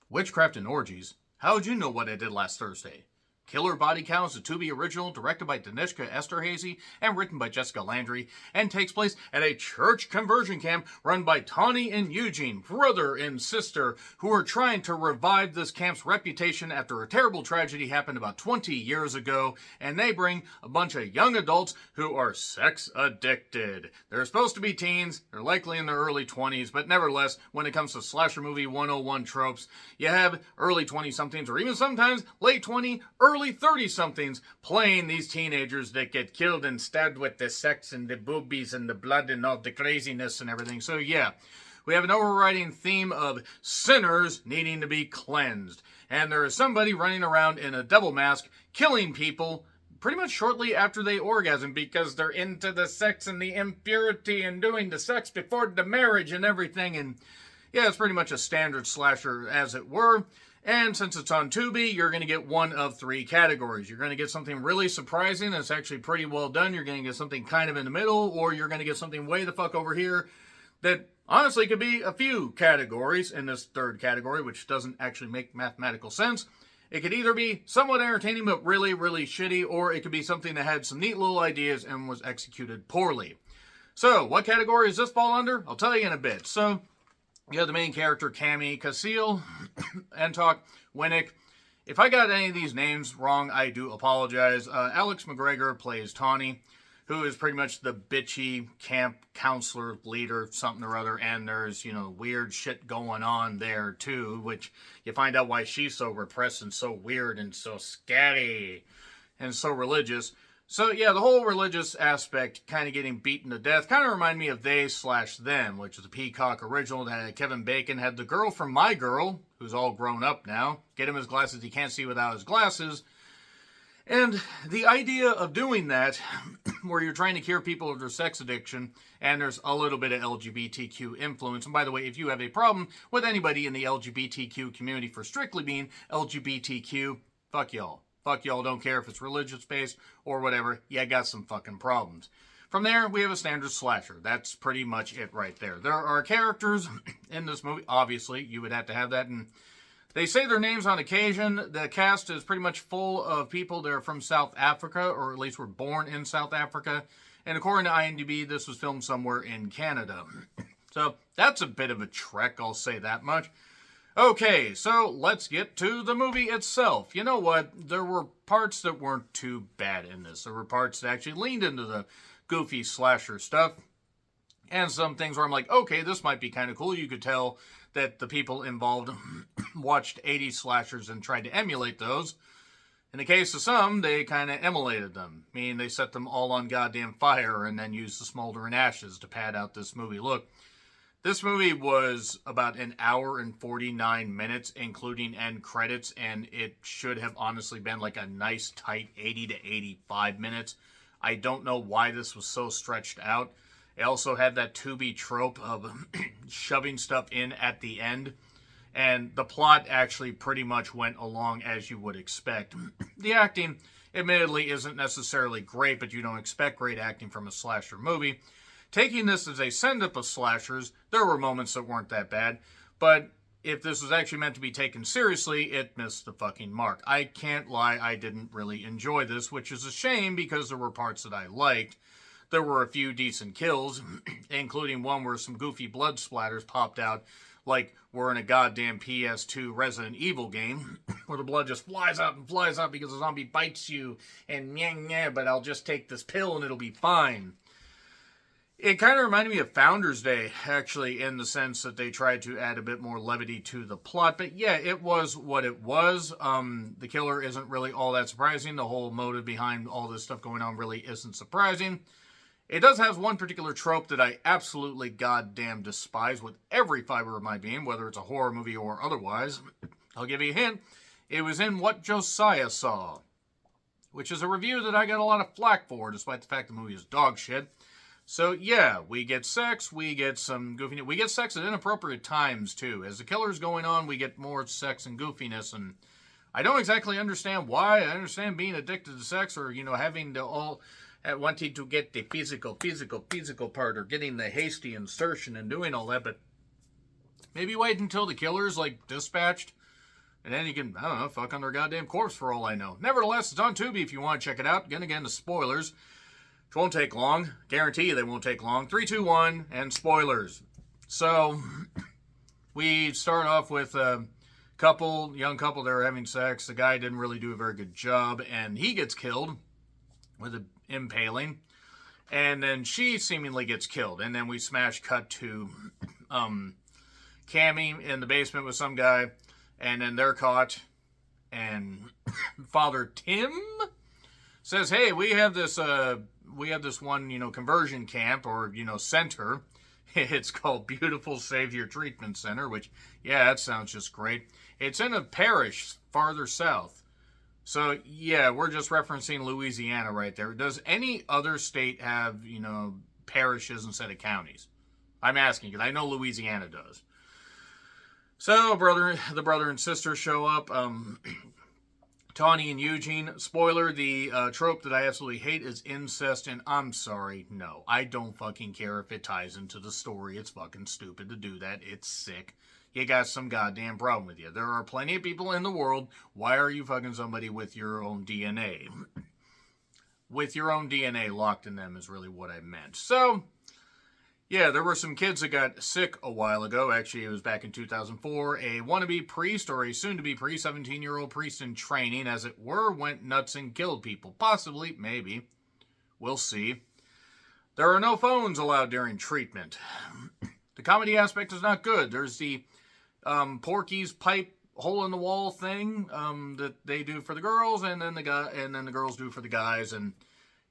Witchcraft and orgies? How'd you know what I did last Thursday? Killer Body Count is a Tubi original directed by Danishka Esterhazy and written by Jessica Landry, and takes place at a church conversion camp run by Tawny and Eugene, brother and sister, who are trying to revive this camp's reputation after a terrible tragedy happened about 20 years ago, and they bring a bunch of young adults who are sex addicted. They're supposed to be teens, they're likely in their early 20s, but nevertheless, when it comes to slasher movie 101 tropes, you have early 20-somethings or even sometimes late 20, early 30-somethings playing these teenagers that get killed and stabbed with the sex and the boobies and the blood and all the craziness and everything. So yeah, we have an overriding theme of sinners needing to be cleansed. And there is somebody running around in a devil mask killing people pretty much shortly after they orgasm because they're into the sex and the impurity and doing the sex before the marriage and everything. And yeah, it's pretty much a standard slasher, as it were. And since it's on Tubi, you're going to get one of three categories. You're going to get something really surprising that's actually pretty well done. You're going to get something kind of in the middle, or you're going to get something way the fuck over here that honestly could be a few categories in this third category, which doesn't actually make mathematical sense. It could either be somewhat entertaining but really, really shitty, or it could be something that had some neat little ideas and was executed poorly. So, what category does this fall under? I'll tell you in a bit. So, you have the main character, Cammy Casil, Entok, Winnick. If I got any of these names wrong, I do apologize. Alex McGregor plays Tawny, who is pretty much the bitchy camp counselor leader, something or other, and there's, weird shit going on there, too, which you find out why she's so repressed and so weird and so scary and so religious. So, yeah, the whole religious aspect kind of getting beaten to death kind of remind me of They/Them, which is a Peacock original that had Kevin Bacon, had the girl from My Girl, who's all grown up now, get him his glasses, he can't see without his glasses. And the idea of doing that, where you're trying to cure people of their sex addiction, and there's a little bit of LGBTQ influence. And by the way, if you have a problem with anybody in the LGBTQ community for strictly being LGBTQ, fuck y'all. Fuck y'all, don't care if it's religious-based or whatever. Yeah, got some fucking problems. From there, we have a standard slasher. That's pretty much it right there. There are characters in this movie. Obviously, you would have to have that. And they say their names on occasion. The cast is pretty much full of people that are from South Africa, or at least were born in South Africa. And according to IMDb, this was filmed somewhere in Canada. So that's a bit of a trek, I'll say that much. Okay, so let's get to the movie itself. You know what? There were parts that weren't too bad in this. There were parts that actually leaned into the goofy slasher stuff. And some things where I'm like, okay, this might be kind of cool. You could tell that the people involved watched 80s slashers and tried to emulate those. In the case of some, they kind of emulated them. Meaning they set them all on goddamn fire and then used the smoldering ashes to pad out this movie look. This movie was about an hour and 49 minutes, including end credits, and it should have honestly been like a nice tight 80 to 85 minutes. I don't know why this was so stretched out. It also had that Tubi trope of shoving stuff in at the end, and the plot actually pretty much went along as you would expect. The acting, admittedly, isn't necessarily great, but you don't expect great acting from a slasher movie. Taking this as a send-up of slashers, there were moments that weren't that bad, but if this was actually meant to be taken seriously, it missed the fucking mark. I can't lie, I didn't really enjoy this, which is a shame because there were parts that I liked. There were a few decent kills, including one where some goofy blood splatters popped out, like we're in a goddamn PS2 Resident Evil game, where the blood just flies out and flies out because the zombie bites you, and but I'll just take this pill and it'll be fine. It kind of reminded me of Founders Day, actually, in the sense that they tried to add a bit more levity to the plot. But yeah, it was what it was. The killer isn't really all that surprising. The whole motive behind all this stuff going on really isn't surprising. It does have one particular trope that I absolutely goddamn despise with every fiber of my being, whether it's a horror movie or otherwise. I'll give you a hint. It was in What Josiah Saw, which is a review that I got a lot of flack for, despite the fact the movie is dog shit. So, yeah, we get sex, we get some goofiness. We get sex at inappropriate times, too. As the killer's going on, we get more sex and goofiness, and I don't exactly understand why. I understand being addicted to sex or, having to all, wanting to get the physical part or getting the hasty insertion and doing all that, but maybe wait until the killer's, dispatched And then you can, I don't know, fuck on their goddamn corpse for all I know. Nevertheless, it's on Tubi if you want to check it out. Again, the spoilers. Which won't take long. Guarantee you they won't take long. 3, 2, 1, and spoilers. So, we start off with a young couple, they're having sex. The guy didn't really do a very good job, and he gets killed with an impaling. And then she seemingly gets killed. And then we smash cut to Cammy in the basement with some guy. And then they're caught. And Father Tim says, hey, we have this one, conversion camp or, center. It's called Beautiful Savior Treatment Center, which, yeah, that sounds just great. It's in a parish farther south. So, yeah, we're just referencing Louisiana right there. Does any other state have, parishes instead of counties? I'm asking because I know Louisiana does. So, the brother and sister show up. Tawny and Eugene. Spoiler, the trope that I absolutely hate is incest, and I'm sorry, no. I don't fucking care if it ties into the story. It's fucking stupid to do that. It's sick. You got some goddamn problem with you. There are plenty of people in the world. Why are you fucking somebody with your own DNA? With your own DNA locked in them is really what I meant. So, yeah, there were some kids that got sick a while ago. Actually, it was back in 2004. A wannabe priest, or a soon-to-be priest, 17-year-old priest in training, as it were, went nuts and killed people. Possibly, maybe. We'll see. There are no phones allowed during treatment. The comedy aspect is not good. There's the Porky's pipe hole-in-the-wall thing that they do for the girls, and then the girls do for the guys. And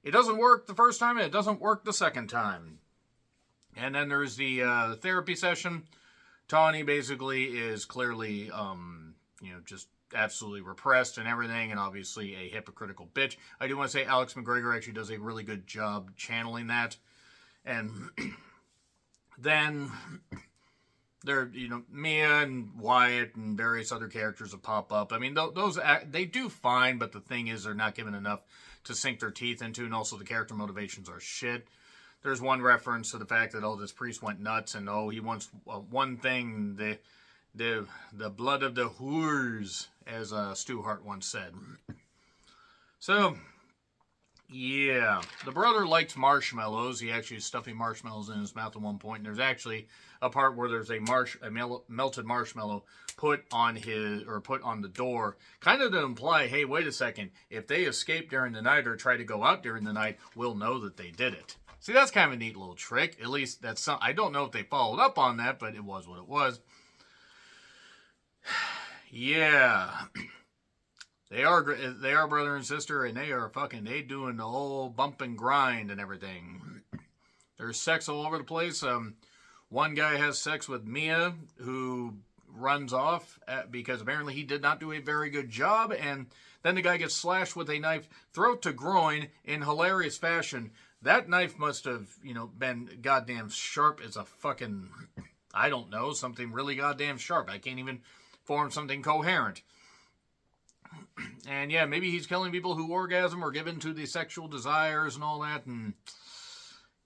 it doesn't work the first time, and it doesn't work the second time. And then there's the therapy session. Tawny basically is clearly, just absolutely repressed and everything, and obviously a hypocritical bitch. I do want to say Alex McGregor actually does a really good job channeling that. And then there, Mia and Wyatt and various other characters that pop up. I mean, those they do fine, but the thing is they're not given enough to sink their teeth into, and also the character motivations are shit. There's one reference to the fact that, this priest went nuts, and, he wants one thing, the blood of the whores, as Stu Hart once said. So, yeah, the brother likes marshmallows. He actually is stuffing marshmallows in his mouth at one point, and there's actually a part where there's a melted marshmallow put on the door, kind of to imply, hey, wait a second, if they escape during the night or try to go out during the night, we'll know that they did it. See, that's kind of a neat little trick. At least that's some. I don't know if they followed up on that, but it was what it was. Yeah. They are brother and sister, and they doing the whole bump and grind and everything. There's sex all over the place. One guy has sex with Mia, who runs off because apparently he did not do a very good job, and then the guy gets slashed with a knife, throat to groin, in hilarious fashion. That knife must have, been goddamn sharp as a fucking, I don't know, something really goddamn sharp. I can't even form something coherent. And yeah, maybe he's killing people who orgasm or given to the sexual desires and all that. And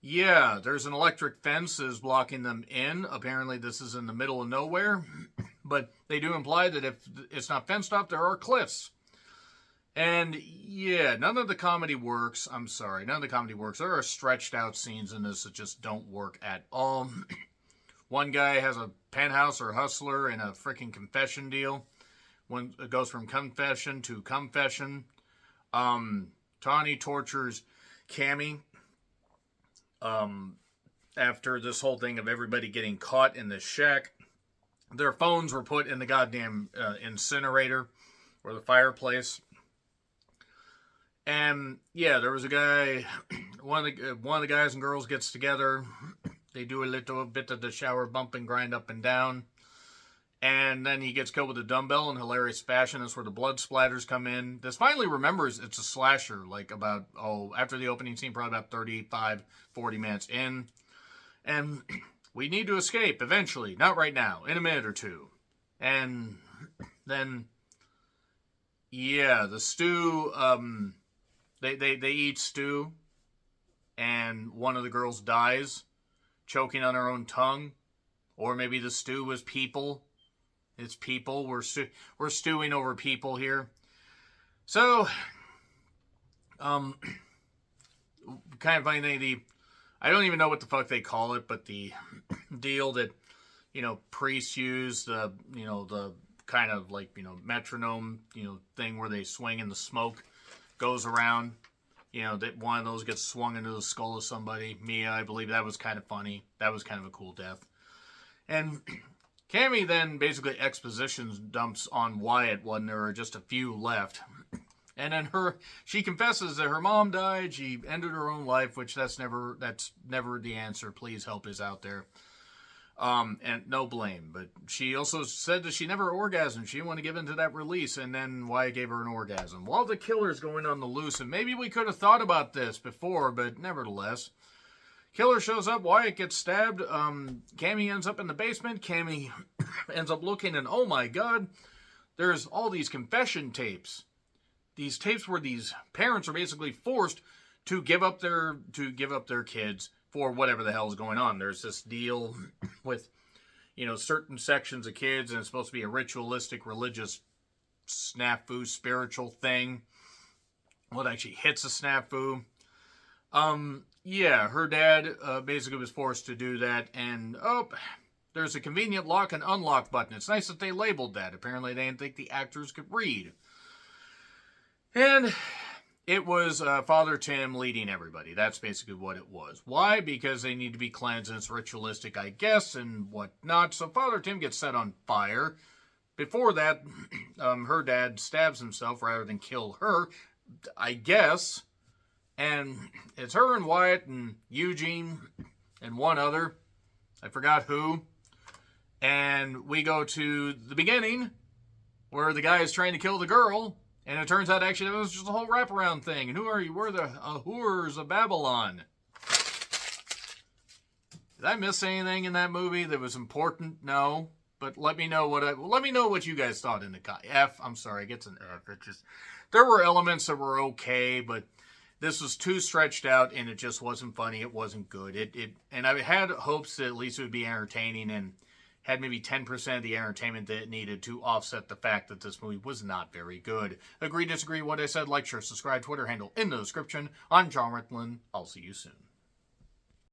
yeah, there's an electric fence is blocking them in. Apparently this is in the middle of nowhere. But they do imply that if it's not fenced off, there are cliffs. And yeah, none of the comedy works. I'm sorry, none of the comedy works. There are stretched out scenes in this that just don't work at all. One guy has a penthouse or hustler in a freaking confession deal. When it goes from confession to confession. Tawny tortures Cammy. After this whole thing of everybody getting caught in the shack. Their phones were put in the goddamn incinerator or the fireplace. And yeah, there was a guy, one of the guys and girls gets together. They do a little bit of the shower bump and grind up and down. And then he gets killed with a dumbbell in hilarious fashion. That's where the blood splatters come in. This finally remembers it's a slasher, after the opening scene, probably about 35, 40 minutes in. And we need to escape eventually, not right now, in a minute or two. And then, yeah, the stew, they eat stew, and one of the girls dies, choking on her own tongue. Or maybe the stew was people. It's people. We're stewing over people here. So, kind of funny thing, I don't even know what the fuck they call it, but the deal that, priests use, the kind of like, metronome, thing where they swing and the smoke goes around, that one of those gets swung into the skull of somebody. Mia, I believe that was kind of funny. That was kind of a cool death. And Cammy then basically expositions dumps on Wyatt when there are just a few left. And then she confesses that her mom died. She ended her own life, which that's never the answer. Please help is out there. And no blame. But she also said that she never orgasmed. She didn't want to give into that release. And then Wyatt gave her an orgasm. While the killer's going on the loose. And maybe we could have thought about this before, but nevertheless. Killer shows up. Wyatt gets stabbed. Cammy ends up in the basement. Cammy ends up looking, and oh my god, there's all these confession tapes. These tapes where these parents are basically forced to give up their kids for whatever the hell is going on. There's this deal with, certain sections of kids, and it's supposed to be a ritualistic, religious snafu, spiritual thing. Well, it actually hits a snafu. Yeah, her dad basically was forced to do that, and there's a convenient lock and unlock button. It's nice that they labeled that. Apparently they didn't think the actors could read. And it was Father Tim leading everybody. That's basically what it was. Why? Because they need to be cleansed, and it's ritualistic, I guess, and whatnot. So Father Tim gets set on fire. Before that, her dad stabs himself rather than kill her, I guess. And it's her and Wyatt and Eugene and one other. I forgot who. And we go to the beginning, where the guy is trying to kill the girl. And it turns out, actually, it was just a whole wraparound thing. And who are you? We're the Whores of Babylon. Did I miss anything in that movie that was important? No. But let me know what you guys thought in the F. I'm sorry, it gets an F. There were elements that were okay, but this was too stretched out, and it just wasn't funny. It wasn't good. And I had hopes that at least it would be entertaining and had maybe 10% of the entertainment that it needed to offset the fact that this movie was not very good. Agree, disagree, what I said, like, share, subscribe, Twitter handle in the description. I'm John Rickland. I'll see you soon.